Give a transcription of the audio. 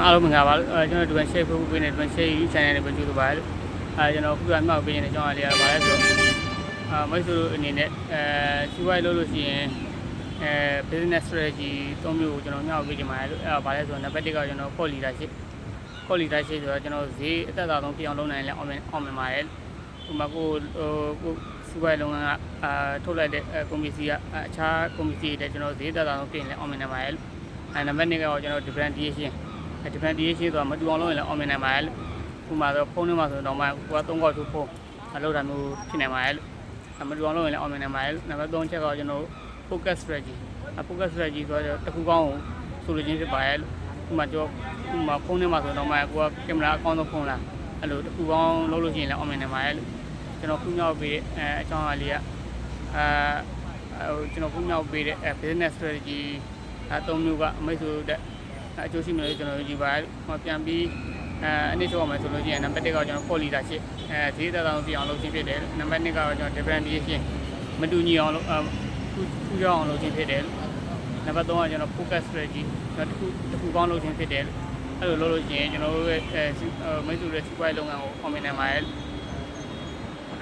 အားလုံးမင်္ဂလာပါကျွန်တော်ဒီban share ဖို့ပေးနေဒီ ban share channel နဲ့ပဲကြိုးစားပါကျွန်တော်ခုကမြောက်ပေးနေတဲ့အကြောင်းအရာလေးကဘာလဲဆိုမိတ်ဆွေတို့အနေနဲ့စီးပွားရေးလုပ်လို့ရှိရင်business strategy ၃မျိုးကိုကျွန်တော်မြောက်ပေးချင်ပါတယ်လို့အဲ့ဒါဘာလဲဆိုတော့နံပါတ်1ကကျွန်တော် cost leadership ဆိုတော့ကျွန်တော်ဈေးအသက်သာဆုံးဖြစ်အောင်လုပ်နိုင်လဲအောင်မြင်ပါတယ်ဥပမာကိုစီးပွားရေးလုပ်ငန်းကထုတ်လိုက်တဲ့ကုမ္ပဏီစီကအခြားကုမ္ပဏီစီတွေကျွန်တော်ဈေးသက်သာဆုံးပြင်လဲအောင်မြင်နိုင်ပါတယ်နံပါတ်2ကတော့ကျွန်တော် differentiation ဆိုတာမတူအောင်လုပ်ရင်လည်းအောင်မြင်နိုင်ပါတယ်လို့ဥပမာဆိုဖုန်းထဲမှာဆိုတော့မှကိုက3ခေါက်ထိုးဖုန်းအလုပ်တာမျိုးဖြစ်နိုင်ပါတယ်လို့မတူအောင်လုပ်ရင်လည်းအောင်မြင်နိုင်ပါတယ်လို့နံပါတ်3ချက်ကတော့ကျွန်တော် focus strategy ဆိုတော့တစ်ခုကောင်းကိုဆိုလိုချင်းဖြစ်ပါတယ်လို့ဥပမာဖုန်းထဲမှာဆိုတော့မှကိုကကင်မရာအကောင်းဆုံးဖုန်းလားအဲ့လိုတစ်ခုကောင်းလုပ်လို့ရှိရင်လည်းအောင်မြင်နိုင်ပါတယ်လို့ကျွန်တော်ခုမြောက်ပေးတဲ့အကြောင်းအရာလေးကကျွန်တော်ခုမြောက်ပေးတဲ့ business strategy 3မျိုးကအမိတ်ဆိုတဲ့အကျိုးရှိမယ်လို့ကျွန်တော်ယူပါတယ်ပြန်ပြီးအနည်းဆုံးအောင်မယ်ဆိုလို့ရှိရင်နံပါတ်1ကကျွန်တော် cost leadership ဈေးသက်သာအောင်ပြအောင်လုပ်ခြင်းဖြစ်တယ်နံပါတ်2ကတော့ကျွန်တော် differentiation မတူညီအောင်ထူးခြားအောင်လုပ်ခြင်းဖြစ်တယ်နံပါတ်3ကကျွန်တော် focus strategy တစ်ခုကောင်းလုပ်ခြင်းဖြစ်တယ်အဲ့လိုလုပ်လို့ရှိရင်ကျွန်တော်တို့ရဲ့မိတ်ဆွေတွေစီးပွားရေးလုပ်ငန်းကိုအောင်မြင်နိုင်ပါတယ်